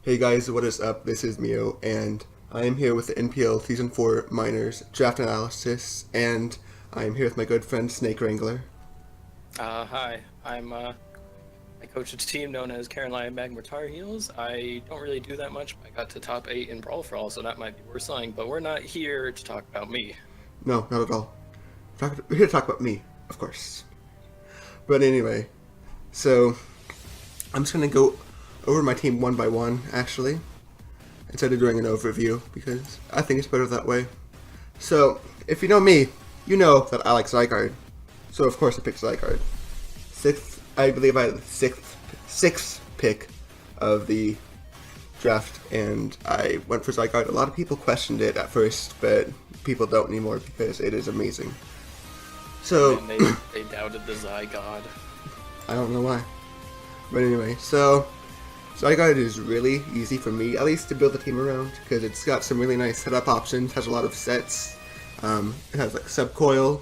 Hey guys, what is up? This is Mio, and I am here with the NPL Season 4 Minors Draft Analysis, and I am here with my good friend SnakeWrangler. Hi, I coach a team known as Carolina Magma Tar Heels. I don't really do that much, but I got to top 8 in Brawl for All, so that might be worth something, but we're not here to talk about me. No, not at all. We're here to talk about me, of course. But anyway, so I'm just going to go over my team one by one, actually, instead of doing an overview, because I think it's better that way. So, if you know me, you know that I like Zygarde. So, of course, I picked Zygarde. I believe I had the sixth pick of the draft, and I went for Zygarde. A lot of people questioned it at first, but people don't anymore because it is amazing. So, And they doubted the Zygarde. I don't know why. But anyway, so Zygarde is really easy for me, at least to build a team around, because it's got some really nice setup options, has a lot of sets. It has like Subcoil,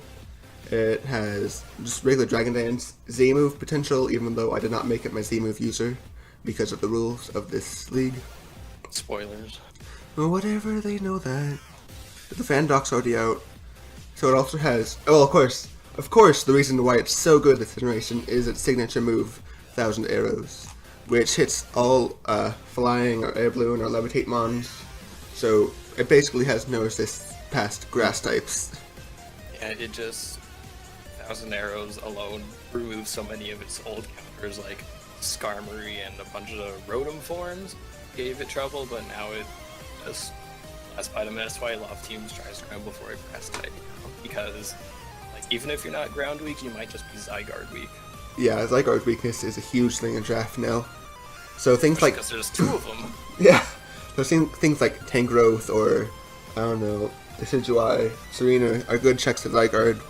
it has just regular Dragon Dance, Z-move potential, even though I did not make it my Z-move user because of the rules of this league. Spoilers. Well, whatever, they know that. The fan doc's already out. So it also has, well, of course, the reason why it's so good this generation is its signature move, Thousand Arrows, which hits all flying or air balloon or levitate mons. So it basically has no assist past grass types. Yeah, it just... Thousand Arrows alone removes so many of its old counters, like Skarmory and a bunch of Rotom forms gave it trouble, but now it just less by them. That's why a lot of teams try to scramble for a grass type, because like even if you're not ground weak, you might just be Zygarde weak. Yeah, Zygarde's weakness is a huge thing in draft now. So things like... Because there's two of them. Yeah, so things like Tangrowth or, I don't know, Decidueye, Serena are good checks to Zygarde,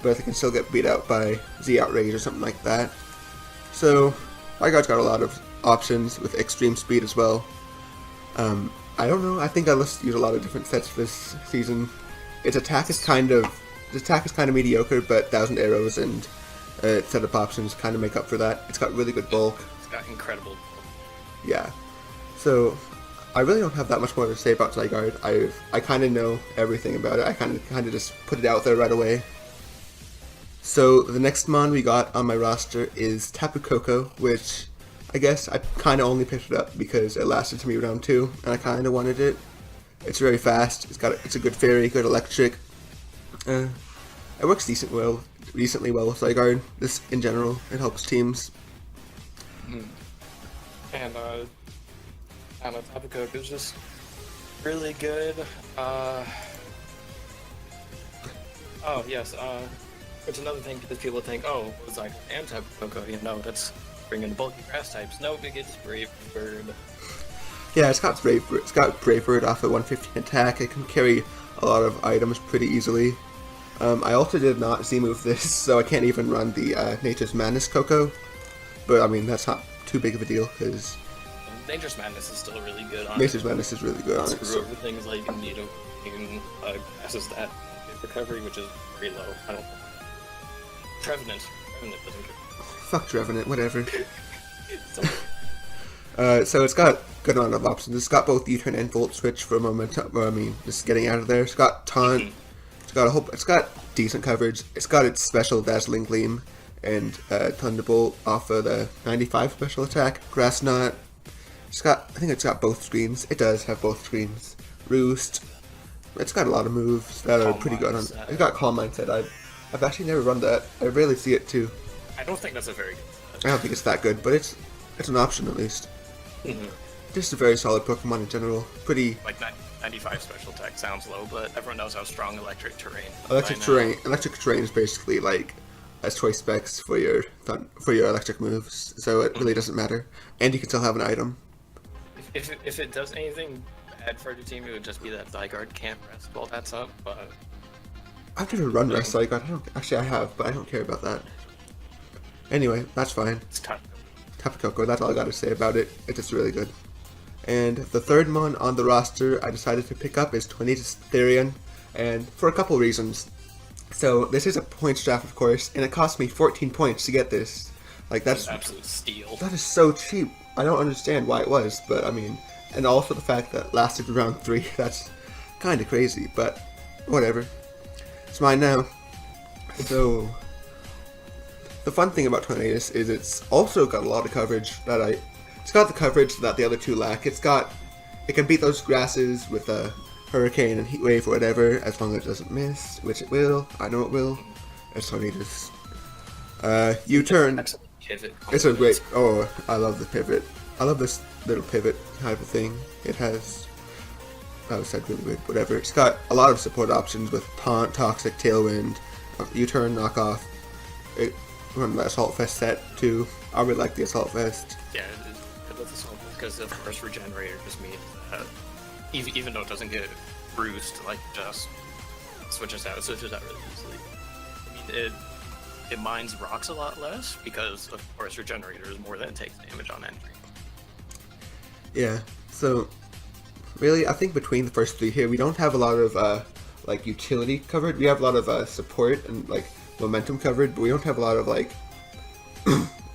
but they can still get beat out by Z-Outrage or something like that. So, Zygarde's got a lot of options with extreme speed as well. I don't know, I think I use a lot of different sets this season. Its attack is kind of mediocre, but Thousand Arrows and setup options kind of make up for that. It's got really good bulk. It's got incredible. Yeah. So, I really don't have that much more to say about Zygarde. I kind of know everything about it. I kind of just put it out there right away. So, the next mon we got on my roster is Tapu Koko, which I guess I kind of only picked it up because it lasted to me round 2, and I kind of wanted it. It's very fast. It's a good fairy, good electric. It works decently well with Zygarde. This in general, it helps teams. And I don't know, Tapu Koko is just really good. Oh yes, it's another thing because people think, oh, it's like and Tapu Koko, that's bringing bulky grass types. No, it gets Brave Bird. Yeah, it's got Brave Bird off at 115 attack. It can carry a lot of items pretty easily. I also did not Z-move this, so I can't even run the Nature's Madness Koko. But I mean, that's not too big of a deal because Dangerous Madness is still really good on Nature's Madness is really good on it. Screw over things like Needle and passes that recovery, which is very low. I don't. Trevenant doesn't get. Fuck Trevenant, whatever. So it's got a good amount of options. It's got both U-turn and Volt Switch for momentum. Just getting out of there. It's got Taunt. It's got decent coverage. It's got its special Dazzling Gleam and Thunderbolt off of the 95 special attack. Grass Knot. I think it's got both screens. It does have both screens. Roost. It's got a lot of moves that are pretty good on. It's got Calm Mindset. I've actually never run that. I rarely see it too. I don't think that's a very good. I don't think it's that good, but it's an option at least. Just a very solid Pokemon in general. Pretty. Like 95 special attack sounds low, but everyone knows how strong Electric Terrain. Electric Terrain is basically like as choice specs for your electric moves, so it really doesn't matter. And you can still have an item. If it does anything bad for the team, it would just be that Zygarde can't rest while that's up. But I've never run Rest Zygarde. I have, but I don't care about that. Anyway, that's fine. It's tough. Tapu Koko, that's all I gotta say about it. It's just really good. And the third mon on the roster I decided to pick up is Tornadus-Therian, and for a couple reasons. So, this is a points draft, of course, and it cost me 14 points to get this. Like, that's an absolute steal. That is so cheap. I don't understand why it was, but I mean, And also the fact that it lasted round 3, that's kind of crazy, but whatever. It's mine now. So, the fun thing about Tornadus is it's also got a lot of coverage it's got the coverage that the other two lack. It can beat those grasses with a Hurricane and Heat Wave or whatever, as long as it doesn't miss, which it will. I know it will. It's Tornadus. U-turn. It's a great. Oh, I love the pivot. I love this little pivot type of thing. It has. That was said really weird. Whatever. It's got a lot of support options with Taunt, Toxic, Tailwind, U-turn, Knockoff. It run the Assault Vest set too. I really like the Assault Vest. Yeah, I love the Assault Vest because of course Regenerator just means that even though it doesn't get bruised, like just switches out really easily. I mean, it mines rocks a lot less because of course Regenerator is more than takes damage on entry. Yeah, so really I think between the first 3 here we don't have a lot of like utility covered. We have a lot of support and like momentum covered, but we don't have a lot of like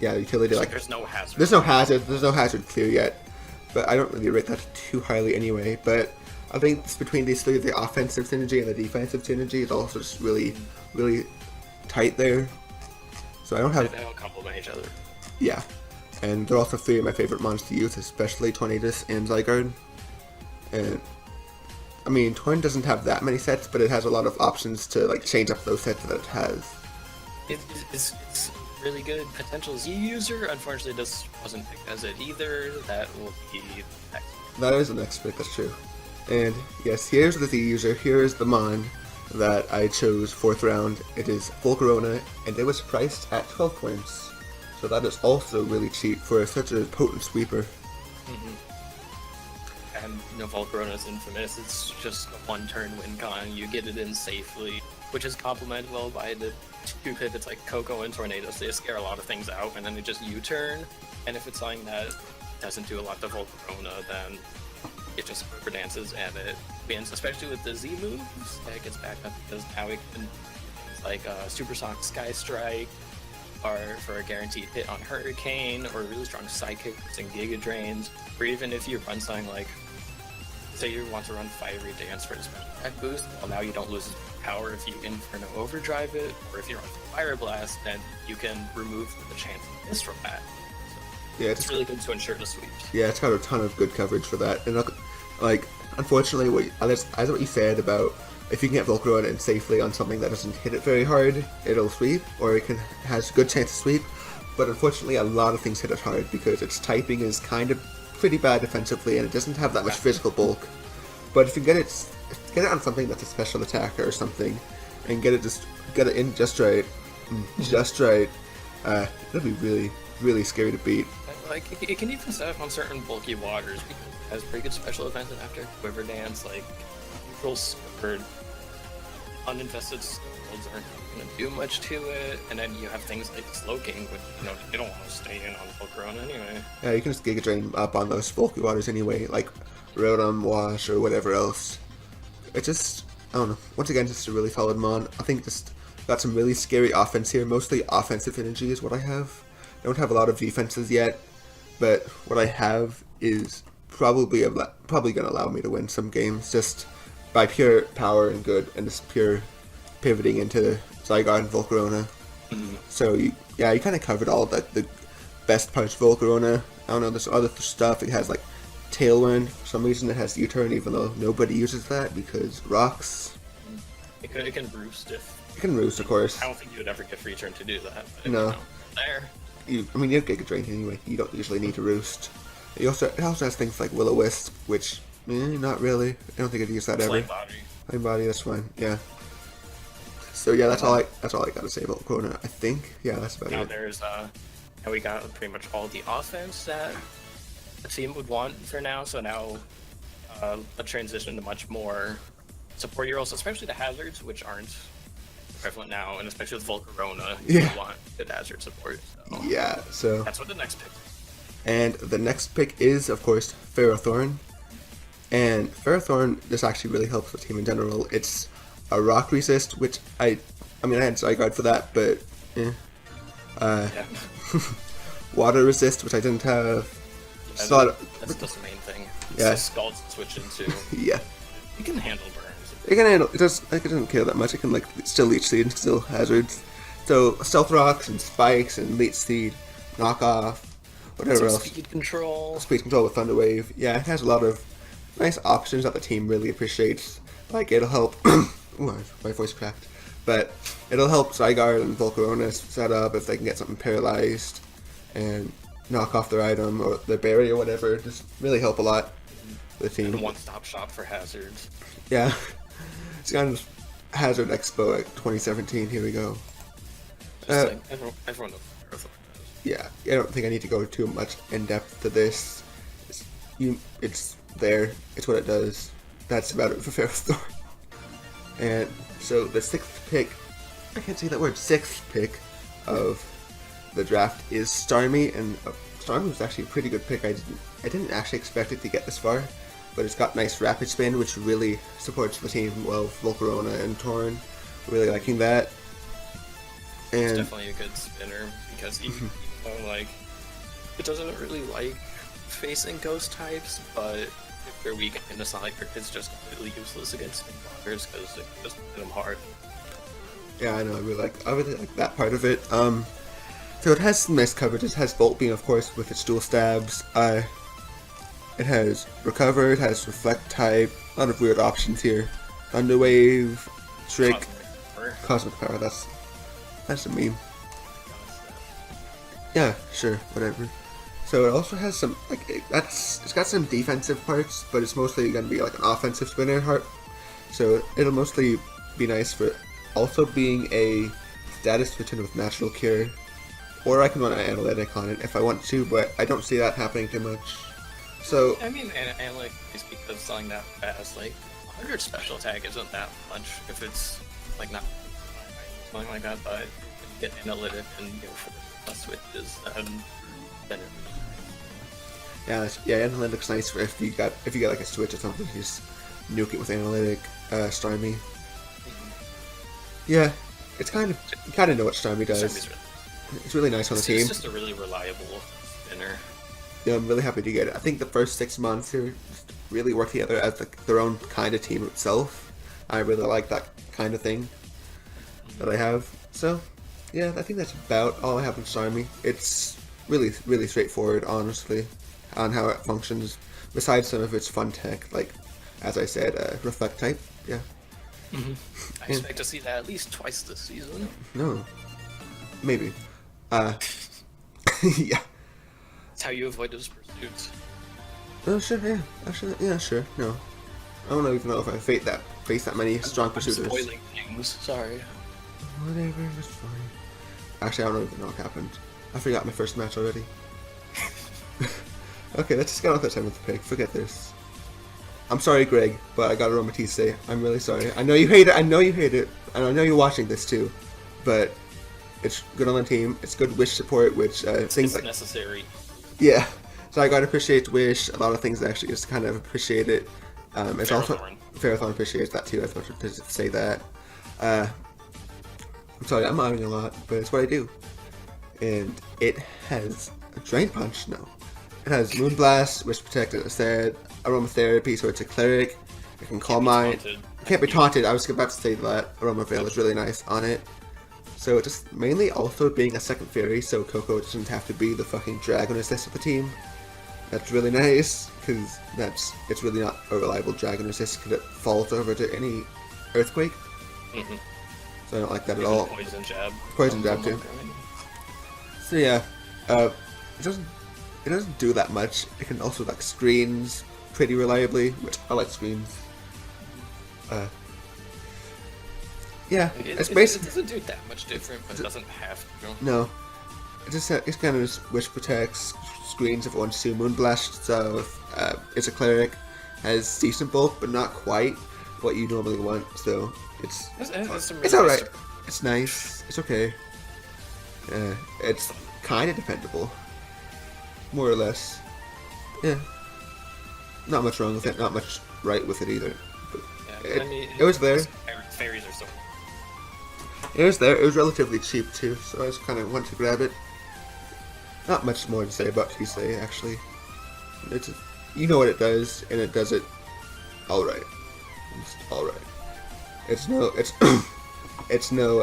yeah, utility. Like there's no hazard. There's no hazard clear yet, but I don't really rate that too highly anyway. But I think it's between these 3, the offensive synergy and the defensive synergy is also just really tight there. So I don't have. They all complement each other. Yeah, and they're also 3 of my favorite mons to use, especially Tornadus and Zygarde. And I mean, Torn doesn't have that many sets, but it has a lot of options to like change up those sets that it has. It's really good potential Z user. Unfortunately, this wasn't picked as it either. That will be next. That is the next pick. That's true. And yes, here's the Z user. Here is the mon that I chose 4th round. It is Volcarona, and it was priced at 12 points. So that is also really cheap for such a potent sweeper. And Volcarona is infamous. It's just a 1-turn win con. You get it in safely, which is complemented well by the 2 pivots like Coco and Tornadus. They scare a lot of things out, and then they just U-turn. And if it's something that doesn't do a lot to Volcarona, then it just river dances and it wins, especially with the Z moves. It gets back up because now it can like Supersonic Sky Strike, or for a guaranteed hit on Hurricane, or really strong Psychics and Giga Drains, or even if you run something like, say you want to run Fiery Dance for a special attack boost, well now you don't lose power if you Inferno Overdrive it, or if you run Fire Blast, then you can remove the chance of miss from that. So Yeah, it's really good to ensure the sweeps. Yeah, it's got a ton of good coverage for that. And like, unfortunately, as what you said about if you can get Volcarona in safely on something that doesn't hit it very hard, it'll sweep, or it has a good chance to sweep. But unfortunately, a lot of things hit it hard because its typing is kind of pretty bad defensively, and it doesn't have that much physical bulk. But if you get it on something that's a special attacker or something, and get it in just right, it'll be really, really scary to beat. Like, it can even set up on certain bulky waters because it has pretty good special defense after Quiver Dance, like neutral sword, uninfested worlds aren't going to do much to it, and then you have things like Slowking, which, you don't want to stay in on Volcarona anyway. Yeah, you can just Giga Drain up on those bulky waters anyway, like Rotom, Wash, or whatever else. It just, I don't know, once again, just a really solid mon. I think just got some really scary offense here, mostly offensive energy is what I have. I don't have a lot of defenses yet, but what I have is probably going to allow me to win some games just by pure power and good, and just pure pivoting into Zygarde and Volcarona. So you kind of covered all the best parts of Volcarona. I don't know, there's other stuff. It has like Tailwind. For some reason it has U-turn, even though nobody uses that because rocks. It can roost if... It can roost, of course. I don't think you would ever get free turn to do that. But No. There. You have Giga Drain anyway. You don't usually need to roost. It also has things like Will-O-Wisp, which, not really. I don't think I'd use that ever. Flame Body, that's fine. Yeah. So yeah, that's all I gotta say about Corona. I think. Yeah, that's about it. Now we got pretty much all the offense that the team would want for now. So now a transition to much more support heroes, especially the hazards, which aren't prevalent now, and especially with Volcarona, you want good hazard support. So yeah, so that's what the next pick is. And the next pick is, of course, Ferrothorn. And Ferrothorn, this actually really helps the team in general. It's a rock resist, which I had Zygarde for that, but Yeah. water resist, which I didn't have. Just a lot of, That's just the main thing. Yeah. It's the Scald switch into. yeah. You can handle burns. It can handle. It does. Like, it doesn't kill that much. It can like still leech seed and still hazards. So stealth rocks and spikes and leech seed, knockoff, whatever Some else. speed control. Speed control with Thunder Wave. Yeah, it has a lot of nice options that the team really appreciates. Like it'll help. Ooh, my voice cracked. But it'll help Zygarde and Volcarona set up if they can get something paralyzed and knock off their item or their berry or whatever. Just really help a lot the team. And one-stop shop for hazards. Yeah. It's kind of Hazard Expo at 2017. Here we go. Just like everyone knows what Earthworm does. Yeah, I don't think I need to go too much in depth to this. It's there. It's what it does. That's about it for Ferrothorn. And so the sixth pick, I can't say that word, sixth pick of the draft is Starmie, and Starmie was actually a pretty good pick. I didn't actually expect it to get this far, but it's got nice rapid spin, which really supports the team well. Volcarona and Torn, really liking that. And It's definitely a good spinner because even though like it doesn't really like facing ghost types, but if they're weak into Sonic, it's just completely useless against Wingwalkers because it just hit them hard. yeah, I know. I really like that part of it. So it has some nice coverage. It has Volt Beam, of course, with its dual stabs. It has Recover. It has Reflect type. A lot of weird options here. Thunder Wave, Trick, Cosmic Power. That's a meme. Yeah, sure, whatever. So it also has some it's got some defensive parts, but it's mostly gonna be like an offensive spinner heart. So it'll mostly be nice for also being a status switch in with Natural Cure. Or I can run an Analytic on it if I want to, but I don't see that happening too much. So I mean, Analytic is because selling that fast, like 100 special attack isn't that much if it's like not something like that, but if you get Analytic and go for the switches, then it yeah, Analytic's nice for if you get like a switch or something, you just nuke it with Analytic, Starmie. Yeah, it's kind of you kind of know what Starmie does. It's really nice on the team. It's just a really reliable spinner. Yeah, I'm really happy to get it. I think the first 6 months here just really work together as their own kind of team itself. I really like that kind of thing that I have. So, yeah, I think that's about all I have in Starmie. It's really, really straightforward, honestly, on how it functions. Besides some of its fun tech, like, as I said, Reflect type. Yeah. I expect to see that at least twice this season. No. Maybe. Yeah. That's how you avoid those pursuits. Oh, sure, yeah. Actually, yeah, sure. No. I don't even know if I face that many strong I'm pursuiters. spoiling things, sorry. Whatever, it's fine. Actually, I don't even know what happened. I forgot my first match already. Okay, let's just get on with the time with the pick. Forget this. I'm sorry, Greg, but I got Aromatisse. I'm really sorry. I know you hate it. And I know you're watching this too. But it's good on the team. It's good Wish support, which things It's like necessary. yeah. So I gotta appreciate Wish. A lot of things actually just kind of appreciate it. It's also Ferrothorn appreciates that too. I thought to say that. I'm sorry, I'm mouthing a lot, but it's what I do. And it has a Drain Punch. No, it has Moonblast, Wish Protect, as I said, Aromatherapy, so it's a cleric. It can Calm Mind. It can't be taunted. I was about to say that. Aroma Veil is really nice on it. So just mainly also being a second fairy, so Coco doesn't have to be the fucking dragon assist of the team. That's really nice, because it's really not a reliable dragon assist because it falls over to any earthquake. So I don't like that at all. Poison jab. Poison jab too. So yeah, it doesn't do that much. It can also like screens pretty reliably, which I like screens. Yeah, it's basically. It doesn't do that much different, but it doesn't have to. No, it's kind of just Wish Protects, screens if it wants to. Moonblast stuff. It's a cleric, has decent bulk, but not quite what you normally want. So it's alright. It's nice. It's okay. It's kind of dependable, more or less. Yeah, not much wrong with it. Not much right with it either. But it was there. Fairies are so. It was there. It was relatively cheap too, so I just kind of went to grab it. Not much more to say about Kisei, actually. It's you know what it does, and it does it all right. It's all right. It's no it's no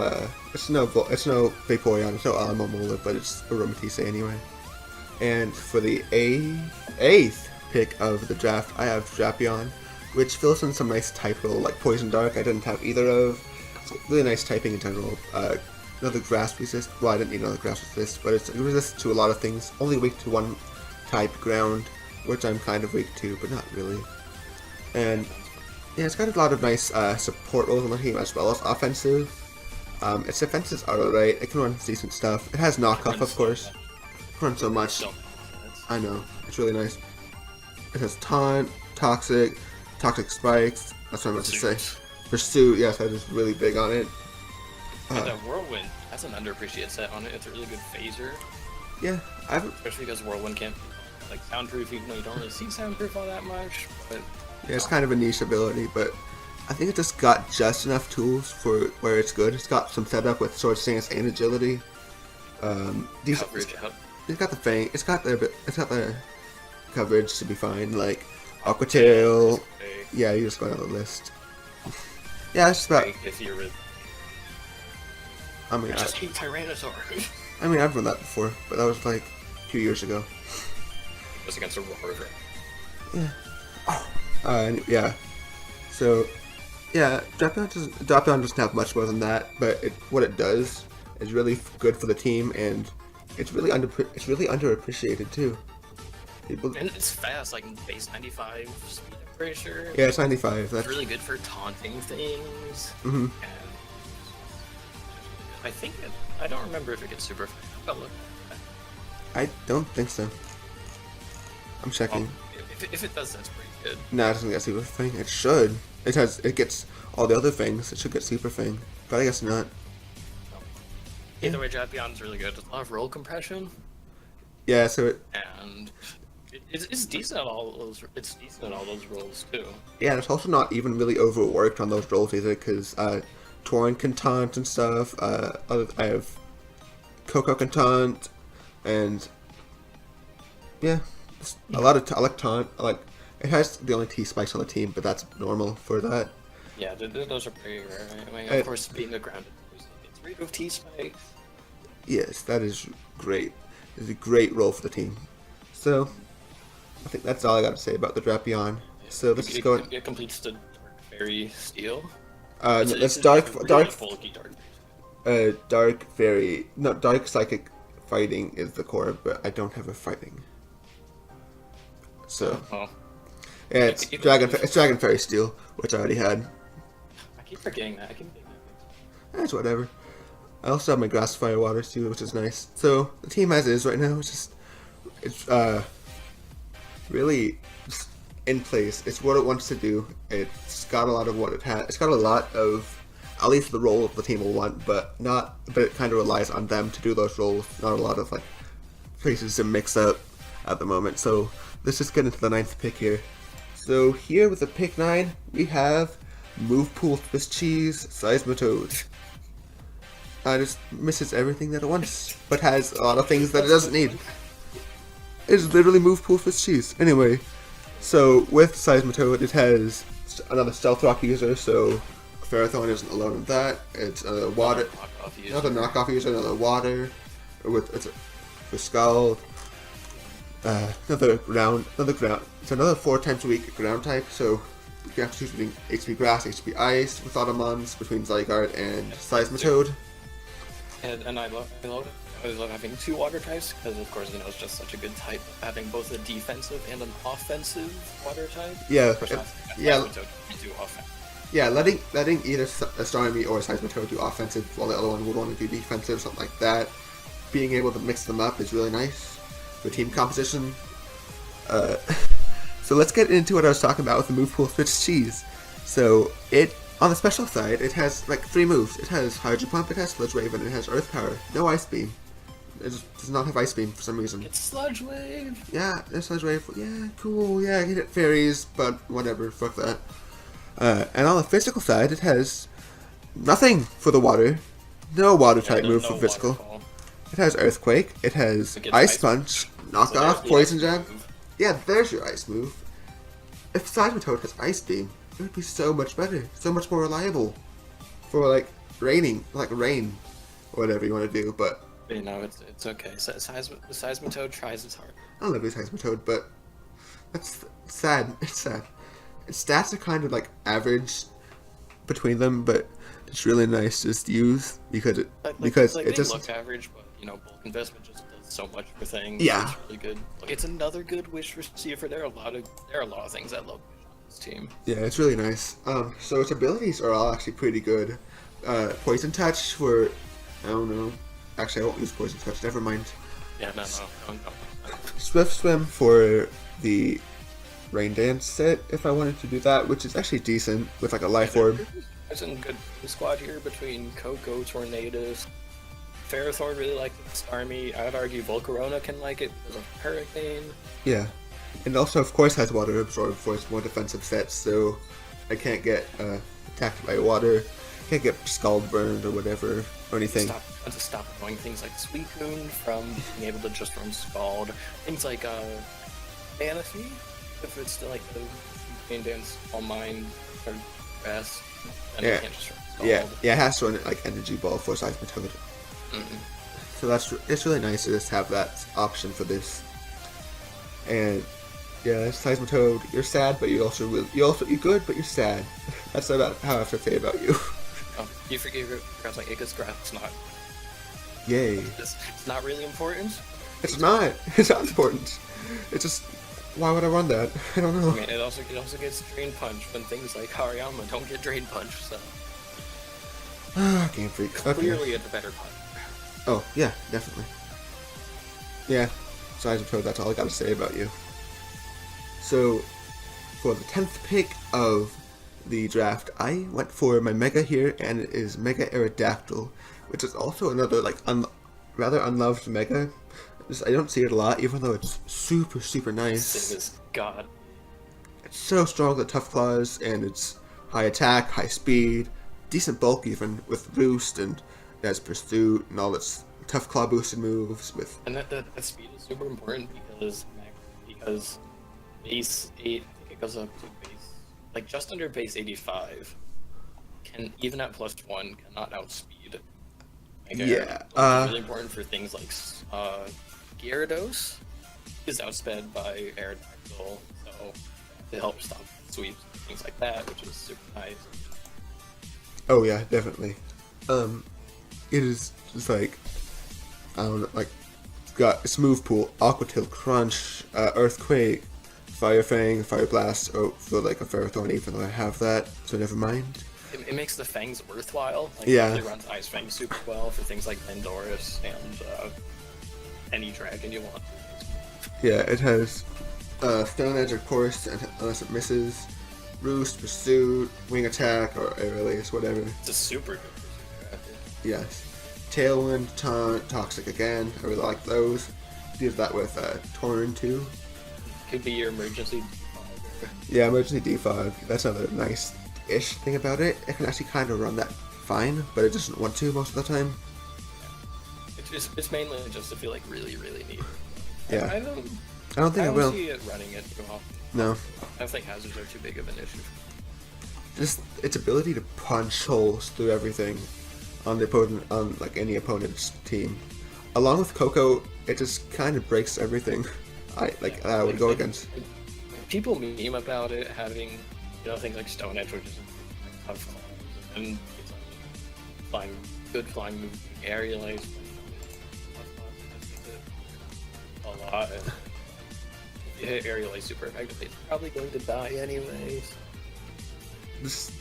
Vaporeon, it's no Alamomola, but it's Aromatisse anyway. And for the eighth pick of the draft, I have Drapion, which fills in some nice type role like Poison Dark. I didn't have either of. It's really nice typing in general. Another grass resist. Well, I didn't need another grass resist, but it resists to a lot of things. Only weak to one type, ground, which I'm kind of weak to, but not really. And yeah, it's got a lot of nice support roles on the team as well as offensive. Its defenses are alright. It can run decent stuff. It has knockoff, of course. It can run so much. I know. It's really nice. It has Taunt, Toxic Spikes. That's what I meant to say. Pursuit, yes, that is really big on it. And Whirlwind, that's an underappreciated set on it. It's a really good phaser. Yeah, especially because Whirlwind can't like soundproof, even though you don't really see soundproof all that much. But yeah, it's kind of a niche ability, but I think it just got just enough tools for where it's good. It's got some setup with sword stance and agility. Coverage out. It's got the fang. It's got the coverage to be fine. Like Aqua Tail. Yeah, you just go down the list. Yeah, it's just about. If you're with. I mean, just keep Tyrannosaur. I mean, I've run that before, but that was like 2 years ago. Just against a rover. Yeah. Oh. Yeah. So, yeah, Drapion doesn't have much more than that, but what it does is really good for the team, and it's really underappreciated too. And it's fast, like base 95 speed, I'm pretty sure. Yeah, it's 95. That's really good for taunting things. Mm-hmm. And I think I don't remember if it gets super. Oh, look. I don't think so. I'm checking. If it does, that's pretty good. No, it doesn't get super fang. It should. It gets all the other things. It should get super fang, but I guess not. Either way, Drapion's really good. There's a lot of roll compression. Yeah, so and it's decent at all those. It's decent at all those rolls too. Yeah, and it's also not even really overworked on those rolls either, because Torn can taunt and stuff. I have Coco can taunt, and yeah, a lot of I like taunt. It has the only T spikes on the team, but that's normal for that. Yeah, those are pretty rare. I mean, of course, being a grounded person, it's rid of T spikes. Yes, that is great. It's a great role for the team. So, I think that's all I got to say about the Drapion. So let's just go. It completes the Dark Fairy Steel. That's Dark Fairy. No, Dark Psychic Fighting is the core, but I don't have a fighting. So, yeah, it's Dragon Fairy Steel, which I already had. I keep forgetting that. That's whatever. I also have my Grass Fire Water too, which is nice. So the team as is right now. It's really just in place. It's what it wants to do. It's got a lot of what it has. It's got a lot of at least the role the team will want, but it kind of relies on them to do those roles. Not a lot of like places to mix up at the moment. So let's just get into the 9th pick here. So here with the pick 9, we have Move Pool Swiss Cheese Seismitoad. It just misses everything that it wants, but has a lot of things that it doesn't need. It's literally Move Pool Swiss Cheese. Anyway, so with Seismitoad, it has another Stealth Rock user, so Ferrothorn isn't alone in that. It's another water, another knockoff user, another water, with Skull. Another ground. It's another 4 times a week ground type, so you have to choose between HP Grass, HP Ice, with Automons between Zygarde and Seismitoad. And I love having 2 water types, because of course, it's just such a good type, having both a defensive and an offensive water type. Yeah, Yeah, letting either Astronomy or Seismitoad do offensive, while the other one would want to do defensive, something like that. Being able to mix them up is really nice for team composition. So let's get into what I was talking about with the Move Pool Swiss Cheese. So on the special side, it has like 3 moves. It has Hydro Pump, it has Sludge Wave, and it has Earth Power. No Ice Beam. It does not have Ice Beam for some reason. It's Sludge Wave. Yeah, it's Sludge Wave. Yeah, cool. Yeah, I can hit fairies, but whatever. Fuck that. And on the physical side, it has nothing for the water. No water type move for physical. It has Earthquake. It has Ice Punch, Knockoff, Poison Jab. Yeah, there's your ice move. If Seismitoad has Ice Beam, it would be so much better, so much more reliable for like rain, or whatever you want to do. But You know, it's okay. The Seismitoad tries its hard. I love this Seismitoad, but that's sad. It's sad. Its stats are kind of like average between them, but it's really nice just to use because it They just look average, but you know, bulk investment just does so much for things. Yeah. It's really good. Like, it's another good wish receiver. There are a lot of things I love on this team. Yeah, it's really nice. So its abilities are all actually pretty good. Poison Touch for, I don't know. Actually, I won't use Poison Touch. Never mind. Yeah, no. Swift Swim for the Rain Dance set, if I wanted to do that, which is actually decent with like a Life Orb. There's a good squad here between Coco, Tornadus, Ferrothorn really like it, Starmie. I would argue Volcarona can like it because of Hurricane. Yeah, and also of course has Water Absorb for its more defensive sets, so I can't get attacked by water, can't get Scald Burned or whatever or anything. Stop annoying things like Suicune from being able to just run Scald. Things like Fantasy, if it's still like the Rain Dance, All Mine, or Grass. And Yeah. it can't just run Scald. Yeah, it has to run it like Energy Ball for Seismitoad. So it's really nice to just have that option for this. And yeah, Seismitoad, you're sad, but you're good, but you're sad. That's about how I have to say about you. Oh, you forgot like Ica's Grass not. Yay! It's not really important. It's not. It's not important. It's just, why would I run that? I don't know. I mean, it also gets Drain Punch when things like Hariyama don't get Drain Punch. So Game Freak. Okay. clearly it's a better punch. Oh yeah, definitely. Yeah, Seismitoad. That's all I got to say about you. So, for the 10th pick of the draft, I went for my Mega here, and it is Mega Aerodactyl, which is also another like rather unloved Mega. I don't see it a lot, even though it's super, super nice. This is God. It's so strong with Tough Claws, and it's high attack, high speed, decent bulk even, with Boost, and it has Pursuit, and all its Tough Claw boosted moves with... And that speed is super important because base 8, I think it goes up to base, like just under base 85, can, even at +1, cannot outspeed. Like, Yeah, it's really important for things like Gyarados is outsped by Aerodactyl, so it helps stop sweeps and things like that, which is super nice. Oh yeah, definitely. It is just like, I don't know, like, it's got its move pool, Aqua Tail, Crunch, Earthquake, Fire Fang, Fire Blast, for like a Ferrothorn, even though I have that, so never mind. It makes the Fangs worthwhile. Like, Yeah. It really runs Ice Fang super well for things like Pandoris and any dragon you want. Yeah, it has Stone Edge, of course, unless it misses, Roost, Pursuit, Wing Attack, or Air Release, whatever. It's a super good pursuit. Yes. Tailwind, Taunt, Toxic again, I really like those. Use that with Torn too. Could be your emergency defogger. Yeah, Emergency Defog, that's another nice-ish thing about it. It can actually kind of run that fine, but it doesn't want to most of the time. It's mainly just if you like really need it. Yeah. I don't think I don't will. see it running it too often. No. I don't think hazards are too big of an issue. Just its ability to punch holes through everything on the opponent, on like any opponent's team. Along with Coco, it just kind of breaks everything. I would go against. People meme about it having, things like Stone Edge, which is like tough claws, and it's good flying move, aerial ace. A lot. And if you hit aerial ace super effectively, it's probably going to die anyways.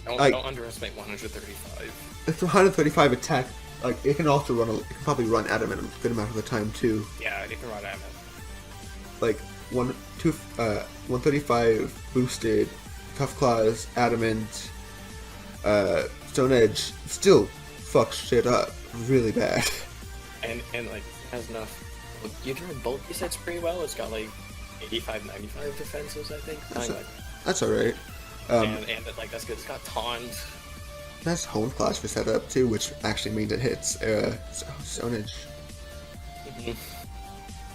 Don't underestimate 135. It's 135 attack. Like it can also run. It can probably run Adamant a good amount of the time too. Yeah, it can run Adamant. Like 135 boosted, Tough Claws, Adamant, Stone Edge still fucks shit up really bad. And like it has enough. Look, you can run bulky sets pretty well. It's got like 85, 95 defenses, I think. That's alright. And that's good. It's got taunt. That's Hone Clash for setup too, which actually means it hits Stone Edge. Mm-hmm.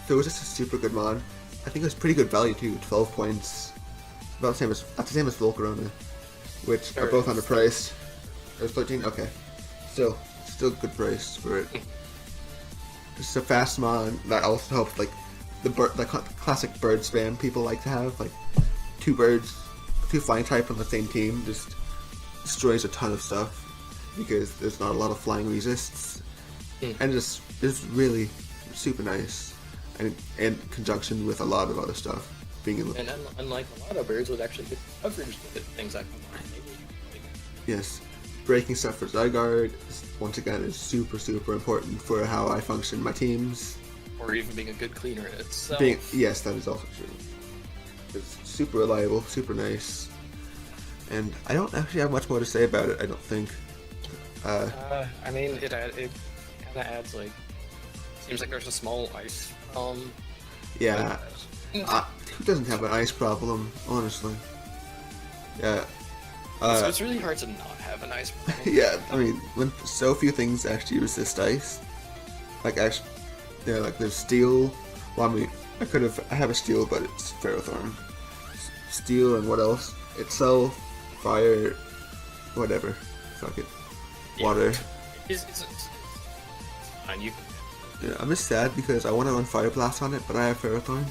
So it's just a super good mod. I think it was pretty good value too. 12 points, about the same as Volcarona, which are both underpriced. It was 13. Okay, still good price for it. Just a fast mon that also helps like the classic bird spam people like to have, like two flying type on the same team just destroys a ton of stuff because there's not a lot of flying resists, and it's really super nice, and in conjunction with a lot of other stuff being able. And unlike a lot of birds would actually get coverage with things like yes, breaking stuff for Zygarde once again is super important for how I function my teams. Or even being a good cleaner in itself. Yes, that is also true. It's super reliable, super nice, and I don't actually have much more to say about it. I don't think. I mean, it kind of adds like. Seems like there's a small ice. Yeah. Who doesn't have an ice problem, honestly? Yeah. It's really hard to not have an ice problem. Yeah, I mean, when so few things actually resist ice, like actually, yeah, like there's steel. Well, I mean, I have a steel, but it's Ferrothorn. Steel and what else? Itself, fire, whatever. Fuck it. Water. It's fine. Yeah, I'm just sad because I want to run Fire Blast on it, but I have Ferrothorn.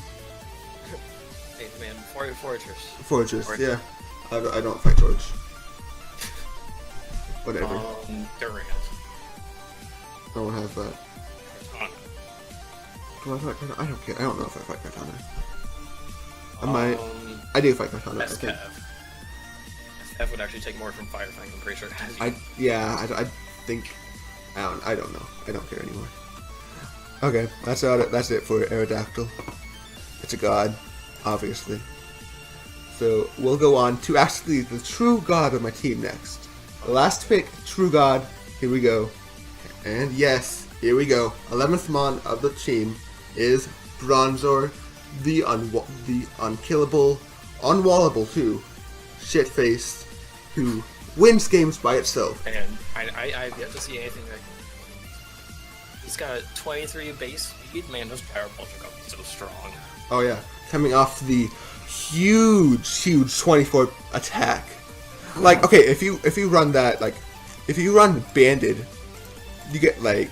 Hey man, Fortress. Fortress, yeah. I don't fight George. Whatever. Durant. I don't have that. Do I fight Cortana? I don't care. I don't know if I fight Cortana. I might. I do fight Cortana. I think. F would actually take more from Fire Fang, I'm pretty sure. I think. I don't know. I don't care anymore. Okay, that's it for Aerodactyl. It's a god, obviously. So we'll go on to actually the true god of my team next. The last pick, true god. Here we go. And yes, here we go. 11th mon of the team is Bronzor, the unkillable, unwallable too, shit-faced, who wins games by itself. And I've yet to see anything like. He's got 23 base speed. Man, those power balls are going to be so strong. Oh yeah, coming off the huge 24 attack. Like, okay, if you run that, like, if you run banded, you get like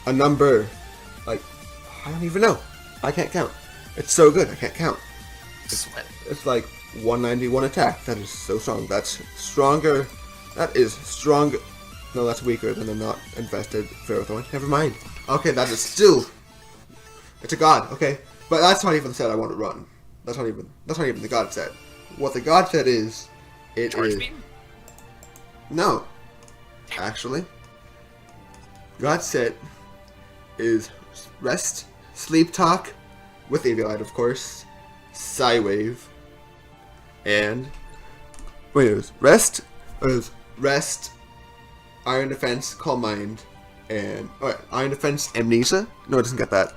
a number, like, I don't even know. I can't count. It's so good. I can't count. It's like 191 attack. That is so strong. That's stronger. That is stronger. No, that's weaker than a not infested Ferrothorn. Never mind. Okay, that is still. It's a god. Okay, but that's not even the set I want to run. That's not even the god set. What the god set is, it Charge is. beam? No, actually, god set is rest, sleep talk, with Aviolite of course, Psywave, and wait, it was rest, Iron Defense, Calm Mind, and Iron Defense, Amnesia. No, it doesn't get that.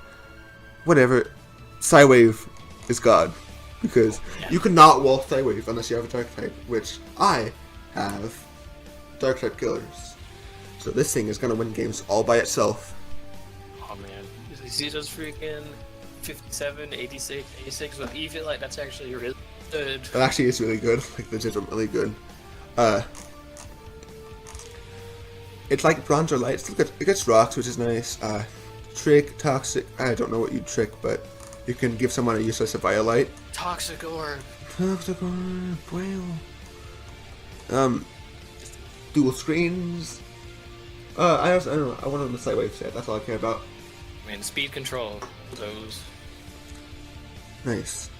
Whatever. Psywave is god because you cannot wall Psywave unless you have a Dark type, which I have. Dark type killers. So this thing is gonna win games all by itself. Oh man, you see those freaking 57, 86, 86 with Eviolite? That's actually really good. It actually is really good, like legitimately good. It's like Bronze or Light. It gets rocks, which is nice. Trick, Toxic. I don't know what you trick, but you can give someone a useless Violite. Toxic Orb. Toxic Orb. Well. Dual screens. I don't know. I want on the Psywave set. That's all I care about. I mean, speed control. Those. Nice.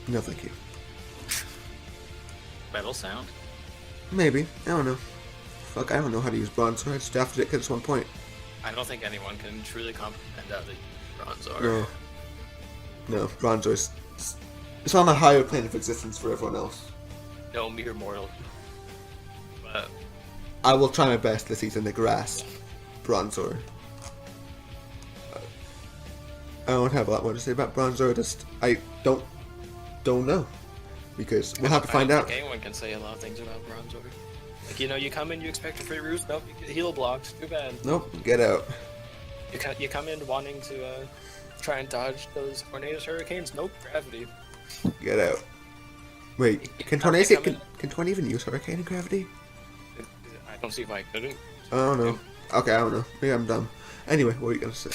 No, thank you. Metal sound. Maybe. I don't know. Fuck, I don't know how to use Bronze, so I just drafted it because it's 1 point. I don't think anyone can truly comprehend how to use Bronzor. No, Bronzor is... It's on a higher plane of existence for everyone else. No mere mortal. But... I will try my best this season to grasp Bronzor. I don't have a lot more to say about Bronzor, just... I don't know. Because we'll have to find out. I don't think anyone can say a lot of things about Bronzor. Like, you know, you come in, you expect a free roost, nope, you get heal blocked, too bad. Nope, get out. You come in wanting to try and dodge those tornadoes, hurricanes. Nope, gravity. Get out. Wait, can tornadoes can Tornado even use hurricane and gravity? I don't see why I couldn't. I don't know. Okay, I don't know. Maybe I'm dumb. Anyway, what are you gonna say?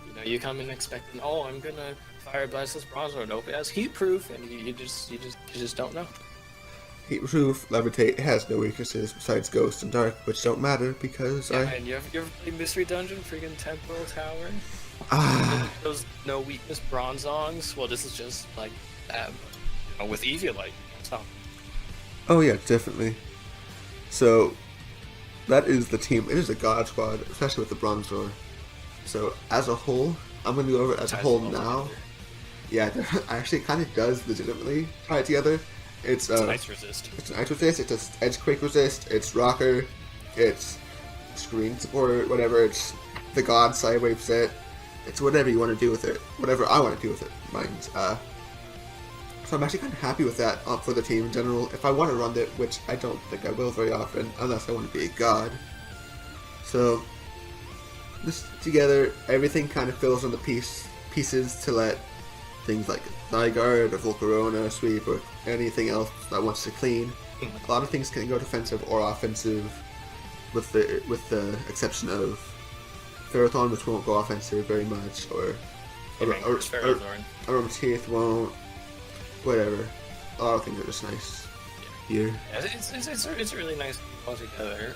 You know, you come in expecting, oh, I'm gonna fire blast this bronzer. Nope, it has heat proof, and you just don't know. Heat proof, levitate, it has no weaknesses besides ghost and dark, which don't matter because And you ever played Mystery Dungeon, freaking Temporal Tower? Those no weakness bronzongs. Well, this is just like that, but, you know, with Eviolite. So. Oh yeah, definitely. So that is the team. It is a god squad, especially with the bronze door. So as a whole, I'm gonna go over it as a whole now. Yeah, actually, it kind of does legitimately tie it together. It's ice resist. It's an ice resist. It's a edge quake resist. It's rocker. It's screen support. Whatever. It's the god sidewave set. It's whatever you want to do with it. Whatever I want to do with it. Mine's So I'm actually kind of happy with that for the team in general. If I want to run it, which I don't think I will very often, unless I want to be a god. So this together, everything kind of fills in the pieces to let things like Zygarde or Volcarona sweep or anything else that wants to clean. A lot of things can go defensive or offensive, with the exception of Ferrothorn, which won't go offensive very much, or Aromatisse won't. Whatever. A lot of things are just nice here. Yeah, it's really nice all together.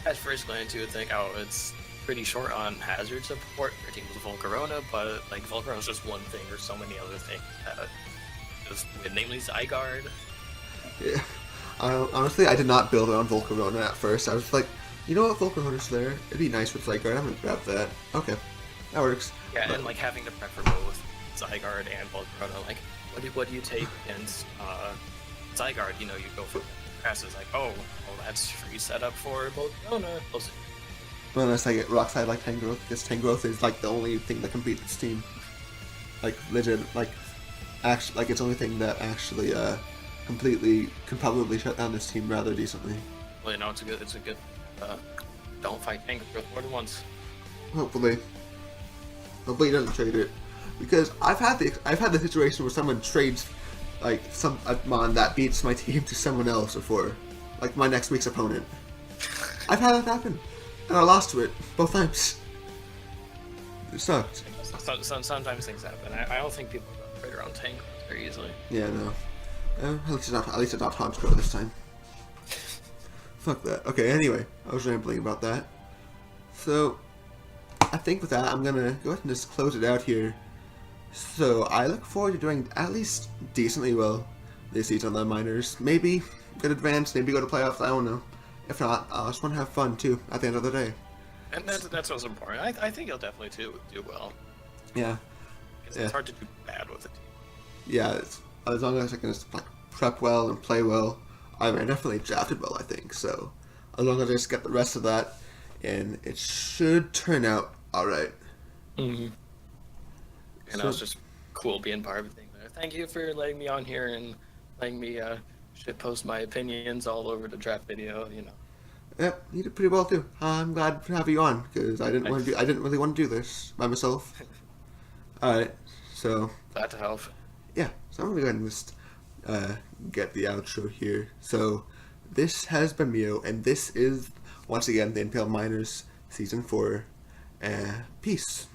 At first glance you would think, oh, it's pretty short on hazard support for teams with Volcarona, but like Volcarona's just one thing or so many other things. Namely Zygarde. Yeah. Honestly, I did not build around Volcarona at first. I was like, you know what, Volcarona's there. It'd be nice with Zygarde. I'm gonna grab that. Okay, that works. Yeah, and like having to prep for both Zygarde and Volcarona. Like, what do you take against Zygarde? You know, you go for passes like, oh, well, that's free setup for Volcarona. Well, unless I get Rock Slide like Tangrowth, because Tangrowth is like the only thing that can beat this team. Like legit, actually, it's the only thing that actually completely can probably shut down this team rather decently. Well, you know, it's a good. Don't fight Tangrowth more than once. Hopefully he doesn't trade it, because I've had the situation where someone trades like a mon that beats my team to someone else before, like my next week's opponent. I've had that happen, and I lost to it both times. It sucked. Sometimes things happen. I don't think people trade around Tangrowth very easily. Yeah, no. At least it's not Honchkrow this time. Fuck that. Okay, anyway, I was rambling about that. So, I think with that, I'm gonna go ahead and just close it out here. So, I look forward to doing at least decently well this season on the minors. Maybe get advanced, maybe go to playoffs, I don't know. If not, I just want to have fun too, at the end of the day. And that's what's important. I think you'll definitely do well. Yeah. It's hard to do bad with it. Yeah, as long as I can just prep well and play well. I definitely drafted well, I think. So, as long as I just get the rest of that, and it should turn out alright. Mm-hmm. And that was just cool being part of everything there. Thank you for letting me on here and letting me post my opinions all over the draft video. You know. Yep, you did pretty well too. I'm glad to have you on because I didn't really want to do this by myself. Alright, so glad to help. Yeah, so I'm gonna go ahead and just get the outro here. So this has been Mio, and this is once again the NPL Minors Season 4. Peace.